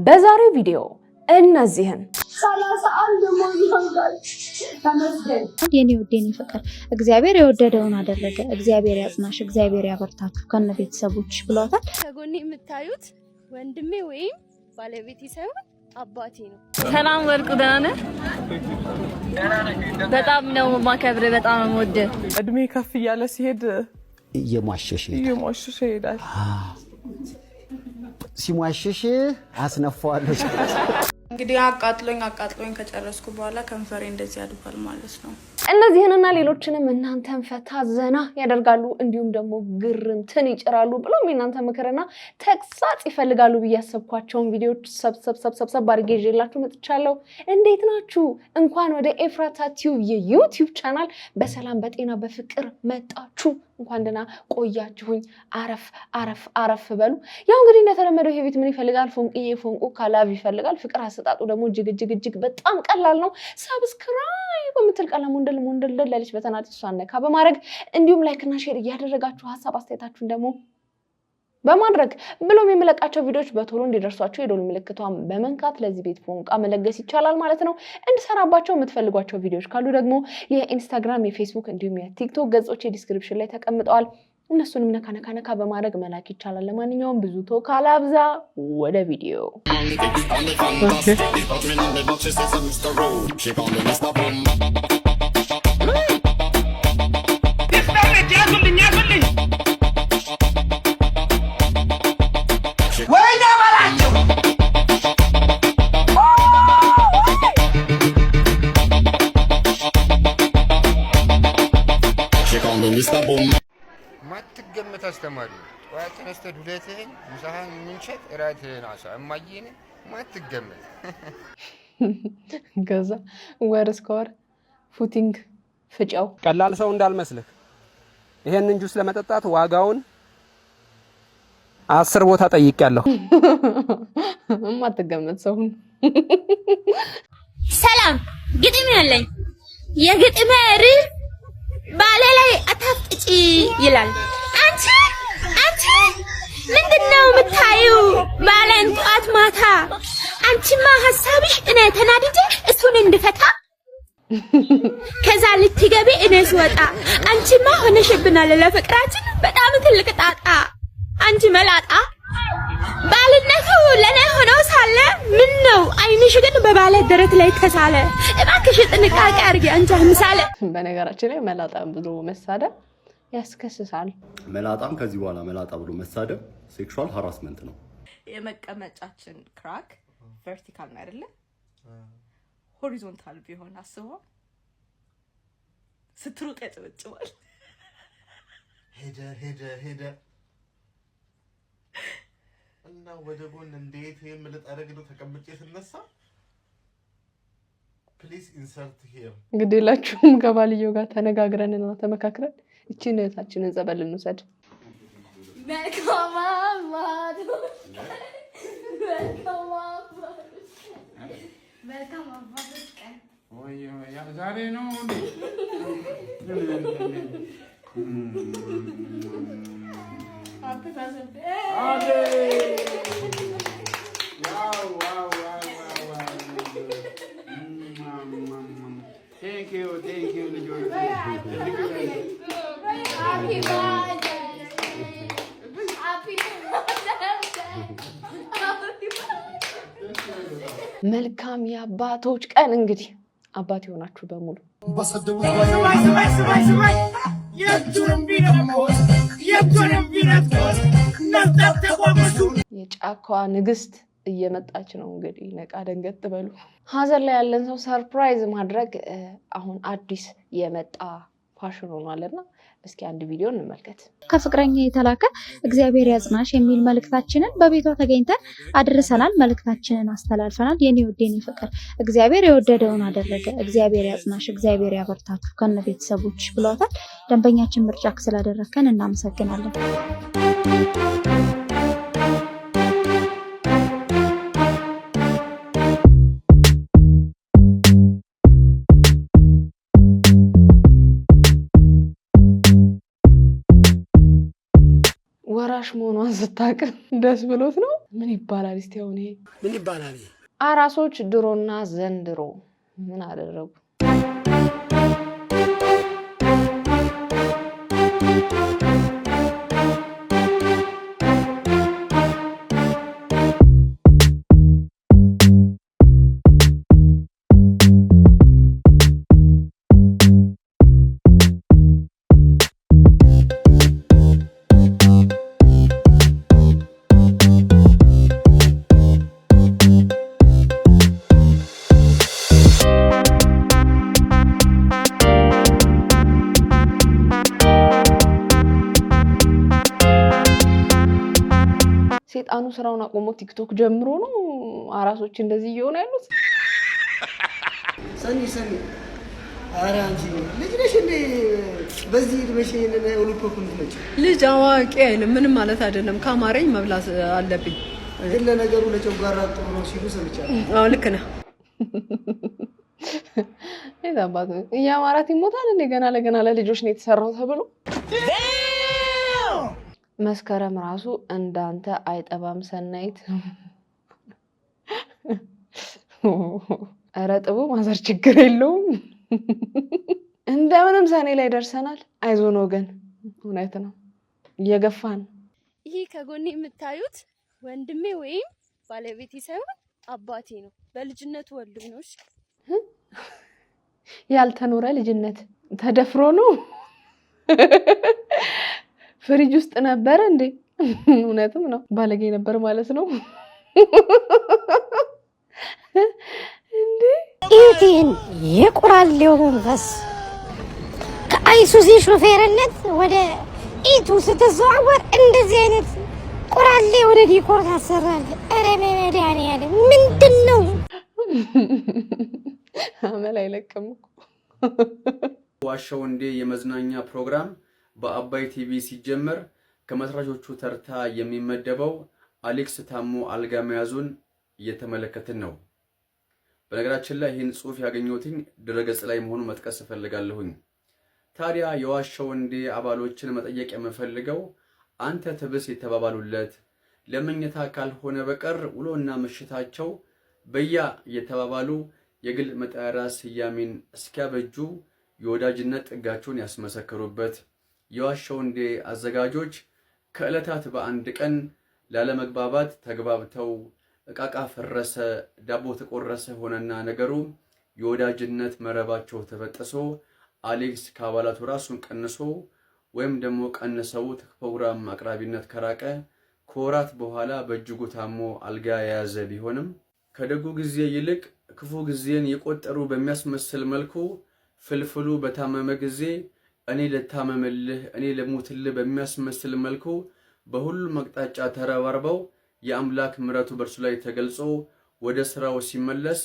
በዛሬው ቪዲዮ እነዚህን 31 ሞልቷል ተመስገን የኔ ወዴኔ ፍቅር እግዚአብሔር የወደደውን አደረገ እግዚአብሔር ያጽናሽ እግዚአብሔር ያበርታችሁ ከነ ቤተሰቦች ብሏታል። ከጎኔ የምታዩት ወንድሜ ወይም ባለቤቴ ሳይሆን አባቴ ነው። ሰላም ወርቁ ደህና ነህ? በጣም ነው ማከብረ በጣም ነው ወደ እድሜ ከፍ እያለ ሲሄድ እየሟሸሽ ይሄዳል። ሲሟሸሽ አስነፋዋለሁ። እንግዲህ አቃጥሎኝ ከጨረስኩ በኋላ ከንፈሬ እንደዚህ ያድፋል ማለት ነው። እነዚህንና ሌሎችንም እናንተን ፈታ ዘና ያደርጋሉ እንዲሁም ደግሞ ግርምትን ይጭራሉ ብሎም እናንተ ምክርና ተግሳጽ ይፈልጋሉ ብያሰብኳቸውን ቪዲዮዎች ሰብሰብ አድርጌ ይዤላችሁ መጥቻለሁ። እንዴት ናችሁ? እንኳን ወደ ኤፍራታ ቲዩብ የዩቲዩብ ቻናል በሰላም በጤና በፍቅር መጣችሁ። እንኳን ደህና ቆያችሁኝ። አረፍ በሉ። ያው እንግዲህ እንደተለመደው ይሄ ቤት ምን ይፈልጋል? ፎንቁ ካላቭ ይፈልጋል። ፍቅር አሰጣጡ ደግሞ እጅግ በጣም ቀላል ነው። ሰብስክራይብ በምትል ቀለም ወንደል ለልጅ በተናጥ እሷን ነካ በማድረግ እንዲሁም ላይክ እና ሼር እያደረጋችሁ ሐሳብ አስተያየታችሁን ደግሞ በማድረግ ብሎም የሚለቃቸው ቪዲዮዎች በቶሎ እንዲደርሷችሁ የደወል ምልክቷን በመንካት ለዚህ ቤት ፎንቃ መለገስ ይቻላል ማለት ነው። እንድሰራባቸው የምትፈልጓቸው ቪዲዮዎች ካሉ ደግሞ የኢንስታግራም የፌስቡክ እንዲሁም የቲክቶክ ገጾች ዲስክሪፕሽን ላይ ተቀምጠዋል። እነሱንም ነካ በማድረግ መላክ ይቻላል። ለማንኛውም ብዙ ቶክ አላብዛ፣ ወደ ቪዲዮ ማትገመት አስተማሪ ጠዋት ተነስተህ ዱለትህን ምሳህን ምንቸት እራትህን አሳ እማዬን ማትገመት ገዛ ወር ስኮር ፉቲንግ ፍጫው ቀላል ሰው እንዳልመስልህ ይሄንን ጁስ ለመጠጣት ዋጋውን 10 ቦታ ጠይቄያለሁ። ማትገመት ሰው ሰላም ግጥም ያለኝ የግጥም ርዕስ ባለ ላይ አታፍጪ ይላል። አንቺ ምንድነው የምታዩ ባለን ጧት ማታ? አንቺማ ሐሳብሽ እኔ ተናድጄ እሱን እንድፈታ ከዛ ልትገቢ እኔ ስወጣ አንቺማ ሆነሽብናል ለፍቅራችን በጣም ትልቅ ጣጣ። አንቺ መላጣ ባልነቱ ለኔ ሆኖ ሳለ ምን ነው አይንሽ ግን በባለ ደረት ላይ ተሳለ። እባክሽ ጥንቃቄ አድርጊ አንቺ ምሳሌ። በነገራችን ላይ መላጣም ብሎ መሳደብ ያስከስሳል። መላጣም ከዚህ በኋላ መላጣ ብሎ መሳደብ ሴክሹዋል ሃራስመንት ነው። የመቀመጫችን ክራክ ቨርቲካል ነው አይደለ? ሆሪዞንታል ቢሆን አስበው ስትሩጥ ያጨበጭባል። ሄደ እና ወደ ጎን እንዴት የምልጥ አደረግነው ተቀምጬ ስነሳ ፕሊዝ ኢንሰርት ሂር እንግዲህ ላችሁም ከባልየው ጋር ተነጋግረንና ተመካክረን እቺን እህታችንን ጸበል እንውሰድ። መልካም አባቶች ቀን ወይ ያ ዛሬ ነው Thank you, ልጆች። መልካም የአባቶች ቀን። እንግዲህ አባት የሆናችሁ በሙሉ የጫካዋ ንግስት እየመጣች ነው። እንግዲህ ነቃ ደንገጥ በሉ። ሀዘን ላይ ያለን ሰው ሰርፕራይዝ ማድረግ አሁን አዲስ የመጣ ፋሽን ሆኗልና እስኪ አንድ ቪዲዮ እንመልከት። ከፍቅረኛ የተላከ እግዚአብሔር ያጽናሽ የሚል መልእክታችንን በቤቷ ተገኝተን አድርሰናል። መልእክታችንን አስተላልፈናል። የኔ ወዴኔ ፍቅር እግዚአብሔር የወደደውን አደረገ እግዚአብሔር ያጽናሽ እግዚአብሔር ያበርታችሁ ከነ ቤተሰቦች ብሏታል። ደንበኛችን ምርጫ ስላደረከን እናመሰግናለን። አራሽ መሆኗን ስታውቅ ደስ ብሎት ነው። ምን ይባላል እስቲ አሁን ይሄ ምን ይባላል? አራሶች ድሮና ዘንድሮ ምን አደረጉ? ሴጣኑ ስራውን አቆሞ ቲክቶክ ጀምሮ ነው አራሶች እንደዚህ እየሆነ ያሉት። ሰኒ ኧረ አንቺ ልጅ ነሽ እንዴ? በዚህ እድሜሽ ይሄንን ኦሎፖክ ምትመጪ? ልጅ አዋቂ አይልም ምንም ማለት አይደለም። ካማረኝ መብላት አለብኝ። ግን ለነገሩ ለጨጓራ ጥሩ ነው ሲሉ ሰምቻለሁ። አዎ ልክ ነህ። የታባቱ እያማራት ይሞታል እንዴ? ገና ለገና ለልጆች ነው የተሰራው ተብሎ መስከረም ራሱ እንዳንተ አይጠባም ሰናይት። ኧረ ጥቡ ማዘር ችግር የለውም። እንደምንም ሰኔ ላይ ደርሰናል። አይዞን ወገን፣ እውነት ነው እየገፋን። ይሄ ከጎኔ የምታዩት ወንድሜ ወይም ባለቤቴ ሳይሆን አባቴ ነው። በልጅነቱ ወልዶኝ ነው። ያልተኖረ ልጅነት ተደፍሮ ነው። ፍሪጅ ውስጥ ነበር እንዴ? እውነትም ነው ባለጌ ነበር ማለት ነው እንዴ? ኢቲን የቁራሌው መንፈስ ከአይሱዚ ሾፌርነት ወደ ኢቱ ስትዘዋወር እንደዚህ አይነት ቁራሌ ወደ ዲኮር ታሰራለ። ኧረ መድኃኒዓለም ምንድን ነው? አመል አይለቅም እኮ። ዋሻው እንዴ የመዝናኛ ፕሮግራም በአባይ ቲቪ ሲጀመር ከመስራቾቹ ተርታ የሚመደበው አሌክስ ታሞ አልጋ መያዙን እየተመለከትን ነው። በነገራችን ላይ ይህን ጽሑፍ ያገኘሁትኝ ድረገጽ ላይ መሆኑን መጥቀስ እፈልጋለሁኝ። ታዲያ የዋሻው እንዴ አባሎችን መጠየቅ የምፈልገው አንተ ትብስ የተባባሉለት ለመኝታ ካልሆነ በቀር ውሎና ምሽታቸው በያ የተባባሉ የግል መጠሪያ ስያሜን እስኪያበጁ የወዳጅነት ጥጋቸውን ያስመሰከሩበት የዋሻው እንዴ አዘጋጆች ከዕለታት በአንድ ቀን ላለመግባባት ተግባብተው እቃቃ ፈረሰ፣ ዳቦ ተቆረሰ ሆነና ነገሩ የወዳጅነት መረባቸው ተበጥሶ አሌክስ ከአባላቱ ራሱን ቀንሶ ወይም ደግሞ ቀንሰው ፕሮግራም አቅራቢነት ከራቀ ከወራት በኋላ በእጅጉ ታሞ አልጋ የያዘ ቢሆንም ከደጉ ጊዜ ይልቅ ክፉ ጊዜን የቆጠሩ በሚያስመስል መልኩ ፍልፍሉ በታመመ ጊዜ እኔ ልታመምልህ እኔ ልሙትልህ በሚያስመስል መልኩ በሁሉም አቅጣጫ ተረባርበው የአምላክ ምሕረቱ በእርሱ ላይ ተገልጾ ወደ ስራው ሲመለስ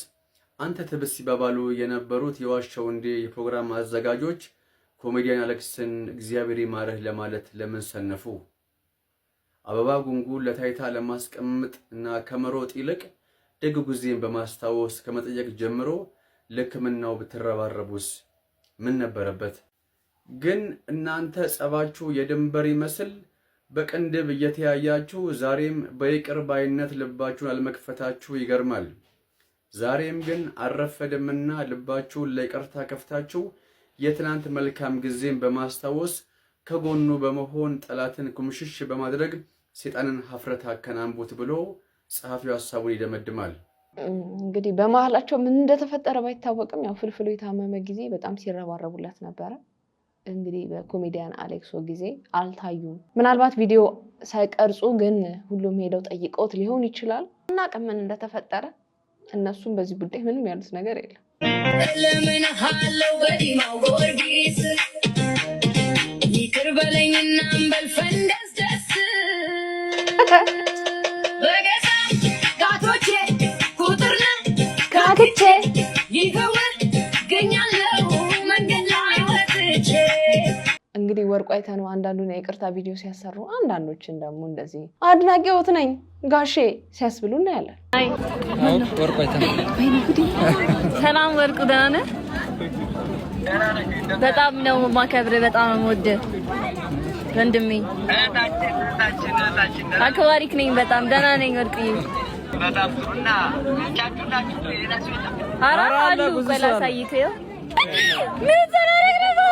አንተ ትብስ ሲባባሉ የነበሩት የዋሻው እንዴ የፕሮግራም አዘጋጆች ኮሜዲያን አሌክስን እግዚአብሔር ይማረህ ለማለት ለምን ሰነፉ? አበባ ጉንጉን ለታይታ ለማስቀመጥ እና ከመሮጥ ይልቅ ደግ ጊዜን በማስታወስ ከመጠየቅ ጀምሮ ለሕክምናው ብትረባረቡስ ምን ነበረበት? ግን እናንተ ጸባችሁ የድንበር ይመስል በቅንድብ እየተያያችሁ ዛሬም በይቅር ባይነት ልባችሁን አልመክፈታችሁ ይገርማል። ዛሬም ግን አረፈደምና ልባችሁን ለይቅርታ ከፍታችሁ የትናንት መልካም ጊዜን በማስታወስ ከጎኑ በመሆን ጠላትን ኩምሽሽ በማድረግ ሰይጣንን ሀፍረት አከናንቡት ብሎ ጸሐፊው ሐሳቡን ይደመድማል። እንግዲህ በመሃላቸው ምን እንደተፈጠረ ባይታወቅም ያው ፍልፍሉ የታመመ ጊዜ በጣም ሲረባረቡለት ነበረ። እንግዲህ በኮሜዲያን አሌክሶ ጊዜ አልታዩም። ምናልባት ቪዲዮ ሳይቀርጹ ግን ሁሉም ሄደው ጠይቀውት ሊሆን ይችላል። እናውቅም ምን እንደተፈጠረ። እነሱም በዚህ ጉዳይ ምንም ያሉት ነገር የለም። ለምን ሃለው በዲማው ጎርጊስ ይቅር በለኝና እንበልፈን ደስ በገዛ ጋቶቼ ቁጥርና ካክቼ ይገው ገኛለው መንገድ ላይ ወጥቼ። እንግዲህ ወርቁ አይተነው አንዳንዱን የይቅርታ ቪዲዮ ሲያሰሩ፣ አንዳንዶችን ደግሞ እንደዚህ አድናቂዎት ነኝ ጋሼ ሲያስብሉ እናያለን። ወርቁ አይተነው ሰላም ወርቁ፣ ደህና ነህ? በጣም ነው ማከብርህ፣ በጣም ነው የምወድህ። ወንድሜ አክባሪክ ነኝ በጣም ደህና ነኝ ወርቅዬ በጣም ጥሩና ቻቹላችሁ የራሱ አራሉ በላሳይተው ምን ተናረግ ነው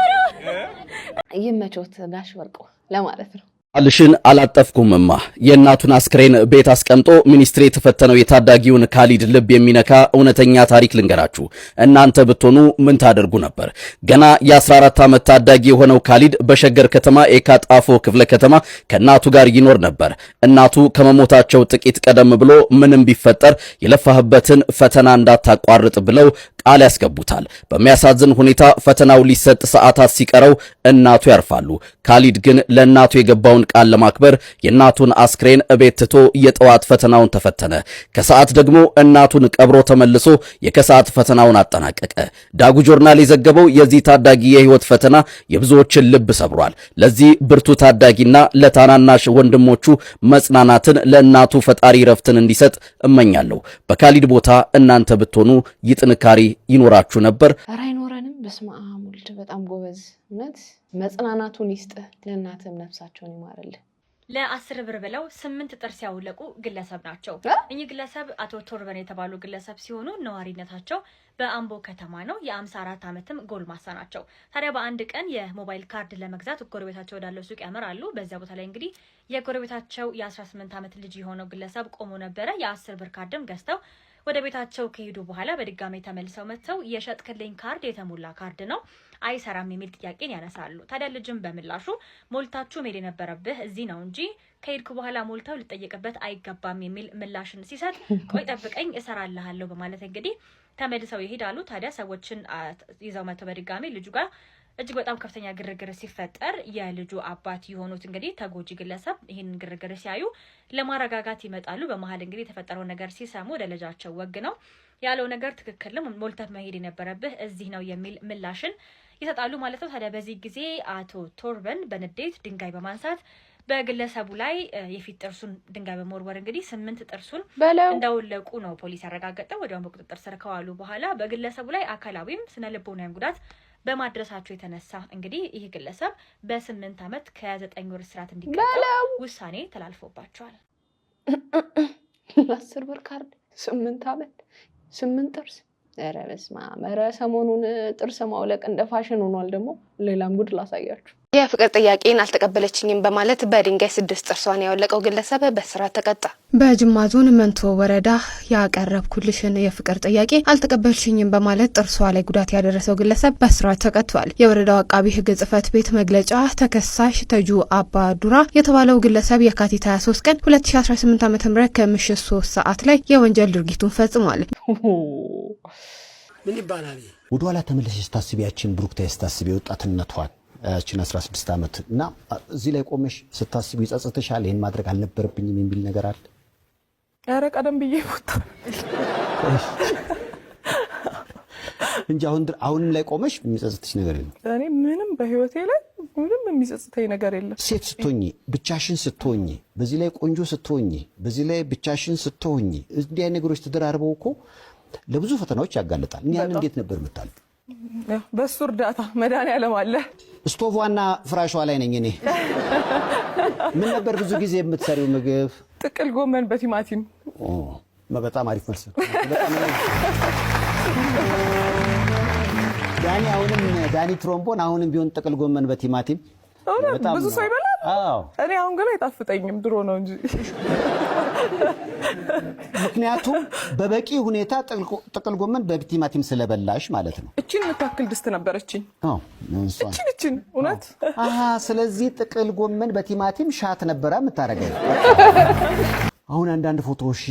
ይመቾት ጋሽ ወርቁ ለማለት ነው አልሽን አላጠፍኩምማ የእናቱን አስክሬን ቤት አስቀምጦ ሚኒስትሪ የተፈተነው የታዳጊውን ካሊድ ልብ የሚነካ እውነተኛ ታሪክ ልንገራችሁ እናንተ ብትሆኑ ምን ታደርጉ ነበር ገና የ14 ዓመት ታዳጊ የሆነው ካሊድ በሸገር ከተማ ኤካ ጣፎ ክፍለ ከተማ ከእናቱ ጋር ይኖር ነበር እናቱ ከመሞታቸው ጥቂት ቀደም ብሎ ምንም ቢፈጠር የለፋህበትን ፈተና እንዳታቋርጥ ብለው ቃል ያስገቡታል በሚያሳዝን ሁኔታ ፈተናው ሊሰጥ ሰዓታት ሲቀረው እናቱ ያርፋሉ ካሊድ ግን ለእናቱ የገባውን ቃል ለማክበር የእናቱን አስክሬን እቤት ትቶ የጠዋት ፈተናውን ተፈተነ ከሰዓት ደግሞ እናቱን ቀብሮ ተመልሶ የከሰዓት ፈተናውን አጠናቀቀ ዳጉ ጆርናል የዘገበው የዚህ ታዳጊ የህይወት ፈተና የብዙዎችን ልብ ሰብሯል ለዚህ ብርቱ ታዳጊና ለታናናሽ ወንድሞቹ መጽናናትን ለእናቱ ፈጣሪ ረፍትን እንዲሰጥ እመኛለሁ በካሊድ ቦታ እናንተ ብትሆኑ ይጥንካሪ ይኖራችሁ ነበር አይኖረንም በስመ አብ ወልድ በጣም ጎበዝ እውነት መጽናናቱን ይስጥ ለእናትም ነፍሳቸውን ይማርልህ ለ10 ብር ብለው 8 ጥርስ ያውለቁ ግለሰብ ናቸው እኚህ ግለሰብ አቶ ቶርበን የተባሉ ግለሰብ ሲሆኑ ነዋሪነታቸው በአምቦ ከተማ ነው የ54 ዓመትም ጎልማሳ ናቸው ታዲያ በአንድ ቀን የሞባይል ካርድ ለመግዛት ጎረቤታቸው ወዳለው ሱቅ ያመራሉ በዚያ ቦታ ላይ እንግዲህ የጎረቤታቸው የ18 ዓመት ልጅ የሆነው ግለሰብ ቆሞ ነበረ የ10 ብር ካርድም ገዝተው ወደ ቤታቸው ከሄዱ በኋላ በድጋሚ ተመልሰው መተው የሸጥክልኝ ካርድ የተሞላ ካርድ ነው አይሰራም የሚል ጥያቄን ያነሳሉ ታዲያ ልጅም በምላሹ ሞልታችሁ መሄድ የነበረብህ እዚህ ነው እንጂ ከሄድኩ በኋላ ሞልታው ልጠየቅበት አይገባም የሚል ምላሽን ሲሰጥ ቆይ ጠብቀኝ እሰራልሃለሁ በማለት እንግዲህ ተመልሰው ይሄዳሉ ታዲያ ሰዎችን ይዘው መተው በድጋሚ ልጁ ጋር እጅግ በጣም ከፍተኛ ግርግር ሲፈጠር የልጁ አባት የሆኑት እንግዲህ ተጎጂ ግለሰብ ይሄን ግርግር ሲያዩ ለማረጋጋት ይመጣሉ በመሃል እንግዲህ የተፈጠረው ነገር ሲሰሙ ወደ ልጃቸው ወግነው ያለው ነገር ትክክል ነው ሞልተህ መሄድ የነበረብህ እዚህ ነው የሚል ምላሽን ይሰጣሉ ማለት ነው ታዲያ በዚህ ጊዜ አቶ ቶርበን በንዴት ድንጋይ በማንሳት በግለሰቡ ላይ የፊት ጥርሱን ድንጋይ በመወርወር እንግዲህ 8 ጥርሱን እንዳወለቁ ነው ፖሊስ ያረጋገጠው ወዲያው በቁጥጥር ስር ከዋሉ በኋላ በግለሰቡ ላይ አካላዊም ስነ ልቦናዊ ጉዳት በማድረሳቸው የተነሳ እንግዲህ ይህ ግለሰብ በ8 ዓመት ከ9 ወር እስራት እንዲቀጣ ውሳኔ ተላልፎባቸዋል 10 ብር ካርድ 8 ዓመት 8 ጥርስ ኧረ በስመ አብ ኧረ ሰሞኑን ጥርስ ማውለቅ እንደ ፋሽን ሆኗል ደግሞ ሌላም ጉድ ላሳያችሁ የፍቅር ጥያቄን አልተቀበለችኝም በማለት በድንጋይ 6 ጥርሷን ያወለቀው ግለሰብ በእስራት ተቀጣ በጅማ ዞን መንቶ ወረዳ ያቀረብኩልሽን የፍቅር ጥያቄ አልተቀበልሽኝም በማለት ጥርሷ ላይ ጉዳት ያደረሰው ግለሰብ በእስራት ተቀጥቷል የወረዳው አቃቢ ሕግ ጽሕፈት ቤት መግለጫ ተከሳሽ ተጁ አባዱራ የተባለው ግለሰብ የካቲት 23 ቀን 2018 ዓ.ም ከምሽት 3 ሰዓት ላይ የወንጀል ድርጊቱን ፈጽሟል ምን ይባላል ወደ ኋላ ተመለስሽ ታስቢያችን ብሩክታይስ ታስቢ ወጣትነቷን እቺን 16 ዓመት እና እዚህ ላይ ቆመሽ ስታስቢ ይጸጽተሻል ይሄን ማድረግ አልነበረብኝም የሚል ነገር አለ ኧረ ቀደም ብዬ ወጣ እንጂ አሁንም ላይ ቆመሽ የሚጸጽትሽ ነገር የለም እኔ ምንም በህይወቴ ላይ ምንም የሚጸጽተኝ ነገር የለም ሴት ስትሆኚ ብቻሽን ስትሆኚ በዚህ ላይ ቆንጆ ስትሆኚ በዚህ ላይ ብቻሽን ስትሆኚ እንዲህ አይነት ነገሮች ተደራርበው እኮ ለብዙ ፈተናዎች ያጋልጣል ያን እንዴት ነበር መጣል በሱ እርዳታ መድኃኒዓለም አለ ስቶቭዋና ፍራሿ ላይ ነኝ እኔ ምን ነበር ብዙ ጊዜ የምትሰሪው ምግብ ጥቅል ጎመን በቲማቲም በጣም አሪፍ መልስ በጣም ዳኒ ትሮምቦን አሁንም ቢሆን ጥቅል ጎመን በቲማቲም በጣም ብዙ ሰው ይበላል አዎ እኔ አሁን ግን አይጣፍጠኝም ድሮ ነው እንጂ ምክንያቱም በበቂ ሁኔታ ጥቅል ጎመን በቲማቲም ስለበላሽ ማለት ነው እቺን መታከል ድስት ነበርችኝ እቺን እውነት ስለዚህ ጥቅል ጎመን በቲማቲም ሻት ነበራ የምታረገው አሁን አንዳንድ ፎቶዎች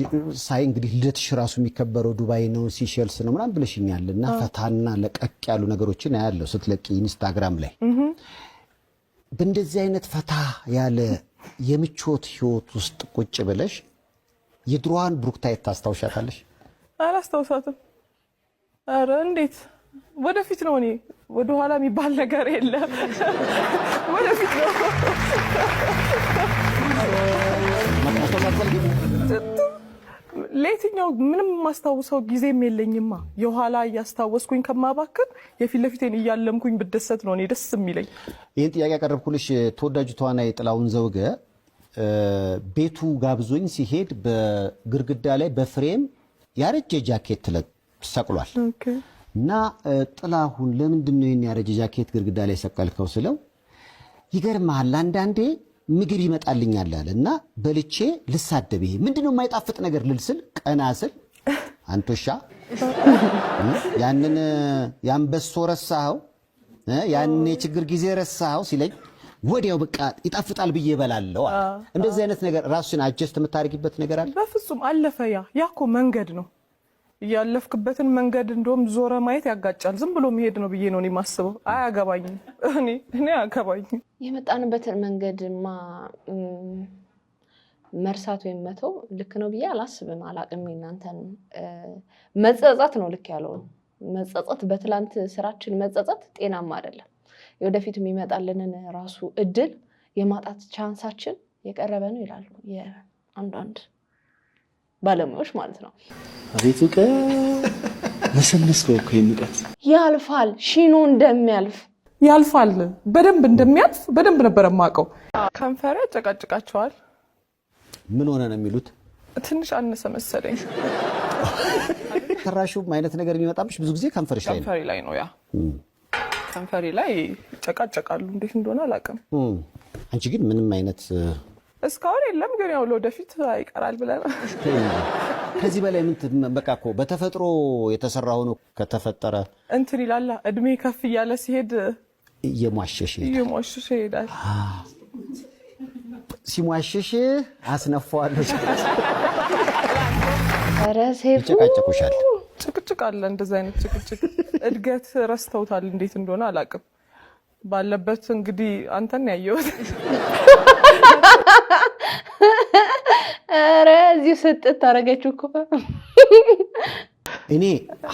ሳይ እንግዲህ ልደትሽ ራሱ የሚከበረው ዱባይ ነው ሲሸልስ ነው ምናምን ብለሽኛልና ፈታና ለቀቅ ያሉ ነገሮችን ያያለው ስትለቂ ኢንስታግራም ላይ በእንደዚህ አይነት ፈታ ያለ የምቾት ህይወት ውስጥ ቁጭ ብለሽ የድሮዋን ብሩክታይት ታስታውሻታለሽ አላስታውሳትም ኧረ እንዴት ወደፊት ነው እኔ ወደ ኋላ የሚባል ነገር የለም ወደፊት ነው ለየትኛው ምንም ማስታውሰው ጊዜም የለኝማ የኋላ ያስታወስኩኝ ከማባከን የፊት ለፊቴን እያለምኩኝ ብደሰት ነው እኔ ደስ የሚለኝ። ይሄን ጥያቄ ያቀረብኩልሽ ተወዳጁ ተዋናይ ጥላሁን ዘውገ ቤቱ ጋብዞኝ ሲሄድ በግርግዳ ላይ በፍሬም ያረጀ ጃኬት ሰቅሏል እና ጥላሁን ለምንድን ነው ይሄን ያረጀ ጃኬት ግርግዳ ላይ ሰቀልከው ስለው ይገርማል አንዳንዴ ምግብ ይመጣልኛል አለና በልቼ ልሳደብ ይሄ ምንድነው የማይጣፍጥ ነገር ልልስል ቀና ስል አንቶሻ ያንን ያንበሶ ረሳው ያንን የችግር ጊዜ ረሳው ሲለኝ ወዲያው በቃ ይጣፍጣል ብዬ በላለው እንደዚህ አይነት ነገር ራስሽን አጀስት የምታርጊበት ነገር አለ? በፍጹም አለፈ ያኮ መንገድ ነው ያለፍክበትን መንገድ እንደውም ዞረ ማየት ያጋጫል። ዝም ብሎ መሄድ ነው ብዬ ነው እኔ ማስበው። አያገባኝም እኔ አያገባኝም። የመጣንበትን መንገድማ መርሳት ወይም መተው ልክ ነው ብዬ አላስብም። አላቅም እናንተን መጸጸት ነው ልክ ያለው መጸጸት በትላንት ስራችን መጸጸት ጤናማ አይደለም። የወደፊት የሚመጣልንን ራሱ እድል የማጣት ቻንሳችን የቀረበ ነው ይላሉ የአንዳንድ ባለሙያዎች ማለት ነው። አቤቱ መሰነስከው እኮ ይንቀት ያልፋል ሺኖ እንደሚያልፍ ያልፋል በደንብ እንደሚያልፍ በደንብ ነበር ማቀው። ከንፈሬ ጨቃጭቃቸዋል። ምን ሆነ ነው የሚሉት? ትንሽ አነሰ መሰለኝ። ተራሹ አይነት ነገር የሚመጣብሽ ብዙ ጊዜ ከንፈርሽ ላይ ነው። ከንፈሬ ላይ ነው ያ ከንፈሬ ላይ ጨቃጨቃሉ። እንዴት እንደሆነ አላውቅም። አንቺ ግን ምንም አይነት እስካሁን የለም፣ ግን ያው ለወደፊት አይቀራል ብለን ከዚህ በላይ ምን በቃ እኮ በተፈጥሮ የተሰራው ነው። ከተፈጠረ እንትን ይላል እድሜ ከፍ እያለ ሲሄድ እየሟሸሽ ይሄዳል። ሲሟሸሽ አስነፋዋለሁ። ኧረ ሴፉ ጨቃጨቁሻል። ጭቅጭቅ አለ። እንደዚህ አይነት ጭቅጭቅ እድገት ረስተውታል። እንዴት እንደሆነ አላውቅም። ባለበት እንግዲህ አንተን ያየሁት ኧረ እዚሁ ስጥት ታረገችው እኮ። እኔ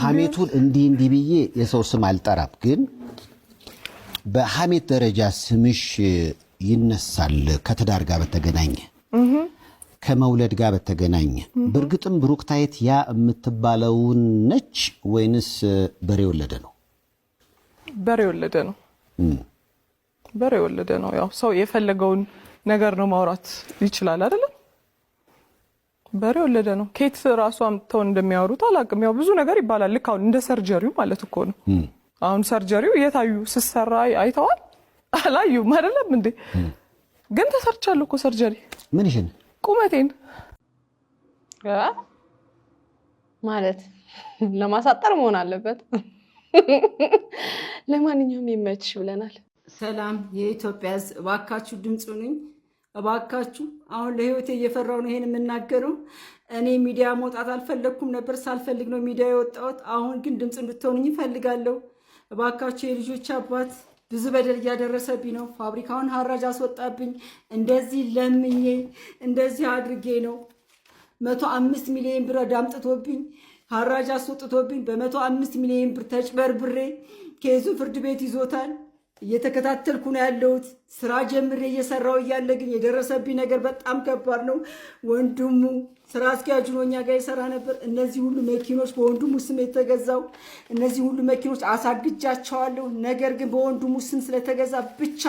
ሐሜቱን እንዲህ ብዬ የሰው ስም አልጠራም፣ ግን በሐሜት ደረጃ ስምሽ ይነሳል ከትዳር ጋር በተገናኘ ከመውለድ ጋር በተገናኘ። በእርግጥም ብሩክታይት ያ የምትባለውን ነች ወይንስ በሬ ወለደ ነው? በሬ ወለደ ነው። በሬ ወለደ ነው። ያው ሰው የፈለገውን ነገር ነው ማውራት ይችላል አይደል? በሬ ወለደ ነው። ኬት ራሱ አምጥተው እንደሚያወሩት አላውቅም። ያው ብዙ ነገር ይባላል። ልክ አሁን እንደ ሰርጀሪው ማለት እኮ ነው። አሁን ሰርጀሪው የታዩ ስሰራ አይተዋል አላዩም አይደለም እንዴ? ግን ተሰርቻለሁ እኮ ሰርጀሪ። ምን ይሄን ቁመቴን ማለት ለማሳጠር መሆን አለበት። ለማንኛውም ይመችሽ ብለናል። ሰላም የኢትዮጵያ ሕዝብ እባካችሁ ድምጽ ሁኑኝ እባካችሁ። አሁን ለህይወቴ እየፈራው ነው ይሄን የምናገረው። እኔ ሚዲያ መውጣት አልፈለኩም ነበር፣ ሳልፈልግ ነው ሚዲያ የወጣሁት። አሁን ግን ድምጽ እንድትሆኑኝ እፈልጋለሁ እባካችሁ። የልጆች አባት ብዙ በደል እያደረሰብኝ ነው። ፋብሪካውን ሀራጅ አስወጣብኝ። እንደዚህ ለምኜ እንደዚህ አድርጌ ነው 105 ሚሊዮን ብር ዳምጥቶብኝ ሀራጅ አስወጥቶብኝ በ105 ሚሊዮን ብር ተጭበርብሬ ኬዙ ፍርድ ቤት ይዞታል። እየተከታተልኩ ነው ያለሁት። ስራ ጀምሬ እየሰራው እያለ ግን የደረሰብኝ ነገር በጣም ከባድ ነው። ወንድሙ ስራ አስኪያጁ ነው እኛ ጋር ይሰራ ነበር። እነዚህ ሁሉ መኪኖች በወንድሙ ስም የተገዛው እነዚህ ሁሉ መኪኖች አሳግጃቸዋለሁ። ነገር ግን በወንድሙ ስም ስለተገዛ ብቻ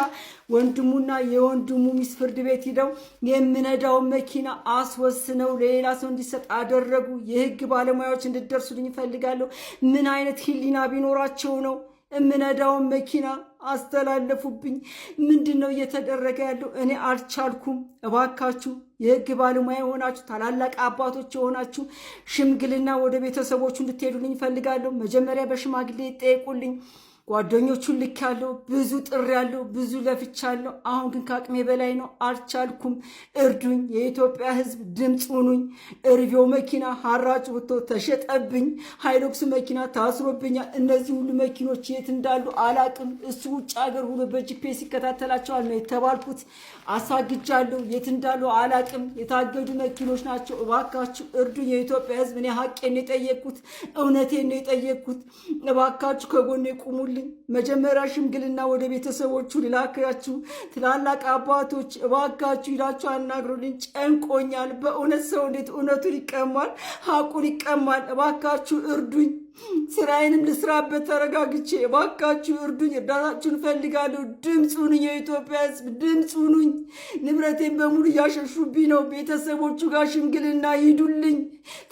ወንድሙና የወንድሙ ሚስት ፍርድ ቤት ሂደው የምነዳውን መኪና አስወስነው ለሌላ ሰው እንዲሰጥ አደረጉ። የህግ ባለሙያዎች እንድደርሱልኝ እፈልጋለሁ። ምን አይነት ህሊና ቢኖራቸው ነው እምነዳውን መኪና አስተላለፉብኝ? ምንድነው እየተደረገ ያለው? እኔ አልቻልኩም። እባካችሁ የህግ ባለሙያ የሆናችሁ ታላላቅ አባቶች የሆናችሁ ሽምግልና ወደ ቤተሰቦቹ እንድትሄዱልኝ እፈልጋለሁ። መጀመሪያ በሽማግሌ ይጠየቁልኝ። ጓደኞቹን ልካለሁ፣ ብዙ ጥሬያለሁ፣ ብዙ ለፍቻለሁ። አሁን ግን ከአቅሜ በላይ ነው፣ አልቻልኩም። እርዱኝ። የኢትዮጵያ ህዝብ ድምፅ ሁኑኝ። እርቪው መኪና ሀራጭ ወጥቶ ተሸጠብኝ። ሃይሎክስ መኪና ታስሮብኛል። እነዚህ ሁሉ መኪኖች የት እንዳሉ አላቅም። እሱ ውጭ ሀገር ሁሉ በጂፒኤስ ይከታተላቸዋል ነው የተባልኩት። አሳግጃለሁ፣ የት እንዳሉ አላቅም። የታገዱ መኪኖች ናቸው። እባካችሁ እርዱኝ። የኢትዮጵያ ህዝብ እኔ ሀቄን ነው የጠየቅኩት፣ እውነቴን ነው የጠየቅኩት። እባካችሁ ከጎኔ ቁሙ። አናግሩልኝ። መጀመሪያ ሽምግልና ወደ ቤተሰቦቹ ልላካችሁ። ትላላቅ አባቶች እባካችሁ ሂዳችሁ አናግሩልኝ። ጨንቆኛል በእውነት። ሰው እንዴት እውነቱን ይቀማል? ሀቁን ይቀማል? እባካችሁ እርዱኝ። ስራዬንም ልስራበት ተረጋግቼ። እባካችሁ እርዱኝ። እርዳታችሁን እፈልጋለሁ። ድምፅ ሁኑኝ። የኢትዮጵያ ሕዝብ ድምፅ ሁኑኝ። ንብረቴን በሙሉ እያሸሹብኝ ነው። ቤተሰቦቹ ጋር ሽምግልና ሂዱልኝ።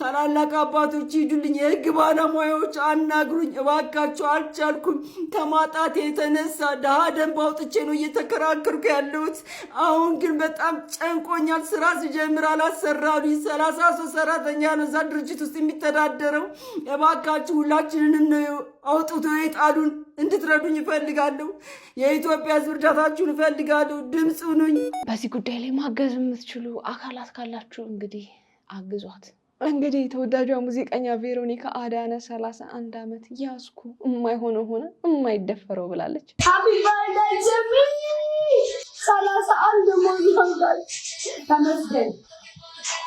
ታላላቅ አባቶች ሂዱልኝ። የህግ ባለሙያዎች አናግሩኝ እባካችሁ። አልቻልኩም። ከማጣቴ የተነሳ ድሃ ደንብ አውጥቼ ነው እየተከራከርኩ ያለሁት። አሁን ግን በጣም ጨንቆኛል። ስራ ሲጀምር አላሰራሉኝ። 33 ሰራተኛ ነው እዛ ድርጅት ውስጥ የሚተዳደረው። እባካችሁ ሁላችንንም ነው አውጥቶ የጣሉን። እንድትረዱኝ እፈልጋለሁ። የኢትዮጵያ ሕዝብ እርዳታችሁን እፈልጋለሁ። ድምፅ ሁኑኝ። በዚህ ጉዳይ ላይ ማገዝ የምትችሉ አካላት ካላችሁ እንግዲህ አግዟት። እንግዲህ ተወዳጇ ሙዚቀኛ ቬሮኒካ አዳነ 31 ዓመት ያዝኩ የማይሆነው ሆነ የማይደፈረው ብላለች። ሃፒ በርዝዴይ ጀሚ 31 ሞልቷል። ተመስገን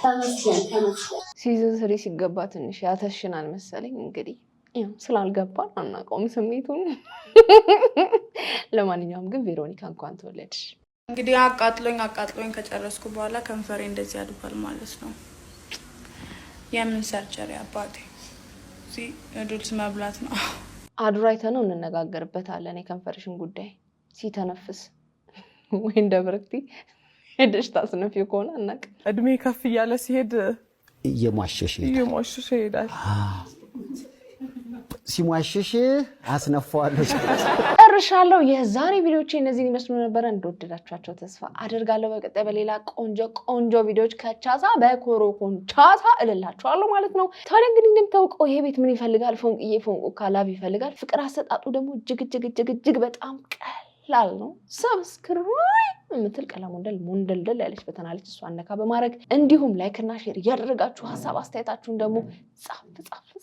ተመስገን ተመስገን። ሲዝን 3 ሲገባ ትንሽ ያተሽናል መሰለኝ። እንግዲህ ስላልገባን አናውቀውም ስሜቱን። ለማንኛውም ግን ቬሮኒካ እንኳን ተወለድሽ። እንግዲህ አቃጥሎኝ ከጨረስኩ በኋላ ከንፈሬ እንደዚህ አድጓል ማለት ነው። የምን ሰርጀሪ አባቴ እዚህ ኑድልስ መብላት ነው። አድራይተነው እንነጋገርበታለን የከንፈርሽን ጉዳይ ሲተነፍስ ወይ እንደ ብርክቲ ሄደሽ ታስነፊው ከሆነ እናቅ። እድሜ ከፍ እያለ ሲሄድ እየሟሸሽ ይሄዳል። ሲሟሸሽ አስነፋዋለሁ። ጨርሻለሁ። የዛሬ ቪዲዮዎች እነዚህን ይመስሉ ነበረ። እንደወደዳችኋቸው ተስፋ አደርጋለሁ። በቀጣይ በሌላ ቆንጆ ቪዲዮዎች ከቻሳ በኮሮኮንቻሳ እልላችኋለሁ ማለት ነው። ታዲያ እንግዲህ እንደምታውቀው ይሄ ቤት ምን ይፈልጋል? ፎንቅዬ ፎንቁ ካላብ ይፈልጋል። ፍቅር አሰጣጡ ደግሞ እጅግ በጣም ቀላል ነው። ሰብስክራይብ የምትል ቀለም ሞንደልደል ያለች በተናለች እሷን ነካ በማድረግ እንዲሁም ላይክ እና ሼር እያደረጋችሁ ሀሳብ አስተያየታችሁን ደግሞ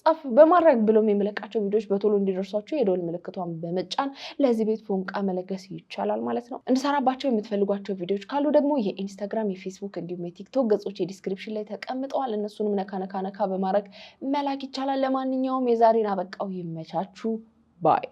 ጻፍ በማድረግ ብሎም የምለቃቸው ቪዲዮዎች በቶሎ እንዲደርሷችሁ የደወል ምልክቷን በመጫን ለዚህ ቤት ፎንቃ መለገስ ይቻላል ማለት ነው። እንድሰራባቸው የምትፈልጓቸው ቪዲዮዎች ካሉ ደግሞ የኢንስታግራም፣ የፌስቡክ እንዲሁም የቲክቶክ ገጾች የዲስክሪፕሽን ላይ ተቀምጠዋል። እነሱንም ነካ በማድረግ መላክ ይቻላል። ለማንኛውም የዛሬን አበቃው። ይመቻችሁ ባይ